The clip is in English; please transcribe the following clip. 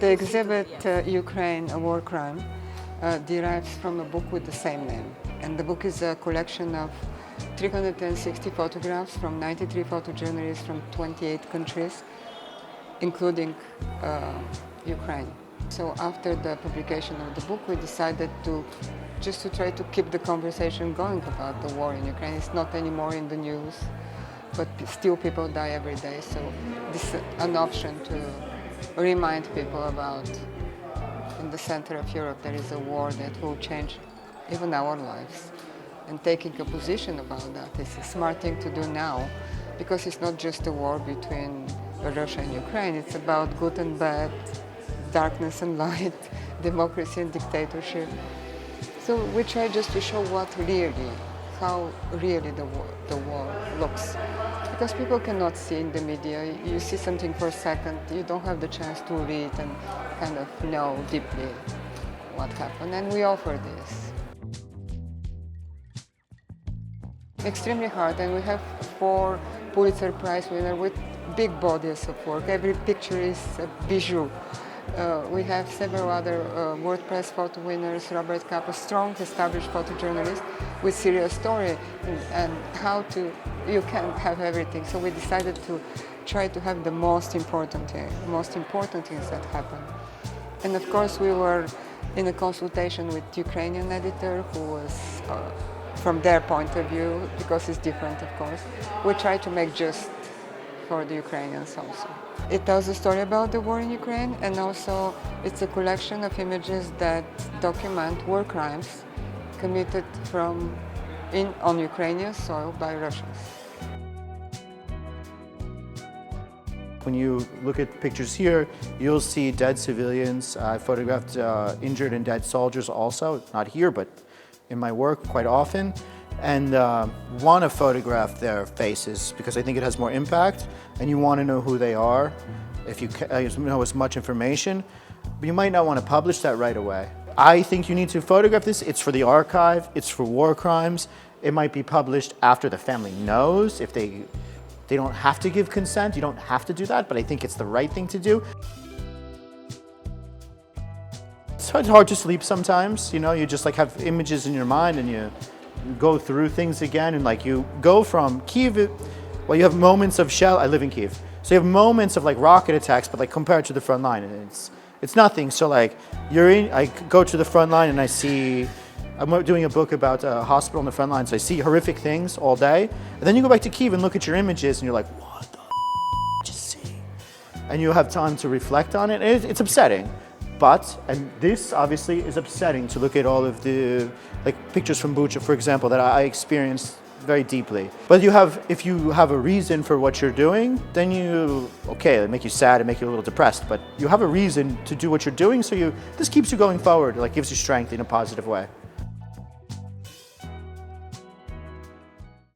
The exhibit Ukraine, a War Crime, derives from a book with the same name. And the book is a collection of 360 photographs from 93 photojournalists from 28 countries, including Ukraine. So after the publication of the book, we decided to try to keep the conversation going about the war in Ukraine. It's not anymore in the news, but still people die every day. So this is an option to remind people about, in the center of Europe, there is a war that will change even our lives. And taking a position about that is a smart thing to do now, because it's not just a war between Russia and Ukraine. It's about good and bad, darkness and light, democracy and dictatorship. So we try just to show how really the war looks. Because people cannot see in the media. You see something for a second, you don't have the chance to read and kind of know deeply what happened. And we offer this. Extremely hard, and we have 4 Pulitzer Prize winners with big bodies of work. Every picture is a bijou. We have several other World Press photo winners, Robert Capa, strong, established photojournalist with serious story, and you can have everything. So we decided to try to have the most important things that happen. And of course, we were in a consultation with the Ukrainian editor, who was, from their point of view, because it's different, of course, we try to make just for the Ukrainians also. It tells a story about the war in Ukraine, and also it's a collection of images that document war crimes committed on Ukrainian soil by Russians. When you look at pictures here, you'll see dead civilians. I photographed injured and dead soldiers also, not here, but in my work quite often. And want to photograph their faces because I think it has more impact, and you want to know who they are if you know as much information, but you might not want to publish that right away. I think you need to photograph this. It's for the archive, it's for war crimes. It might be published after the family knows. If they don't have to give consent, you don't have to do that, but I think it's the right thing to do. So it's hard to sleep sometimes, you just have images in your mind and you go through things again, and you go from Kyiv, you have moments of I live in Kyiv, so you have moments of rocket attacks, but compared to the front line, and it's nothing. So I go to the front line and I'm doing a book about a hospital on the front line, so I see horrific things all day, and then you go back to Kyiv and look at your images and you're like, what the did you see? And you have time to reflect on it. It's upsetting. And this obviously is upsetting to look at all of the pictures from Bucha, for example, that I experienced very deeply. But if you have a reason for what you're doing, then it make you sad, it make you a little depressed, but you have a reason to do what you're doing, so this keeps you going forward, gives you strength in a positive way.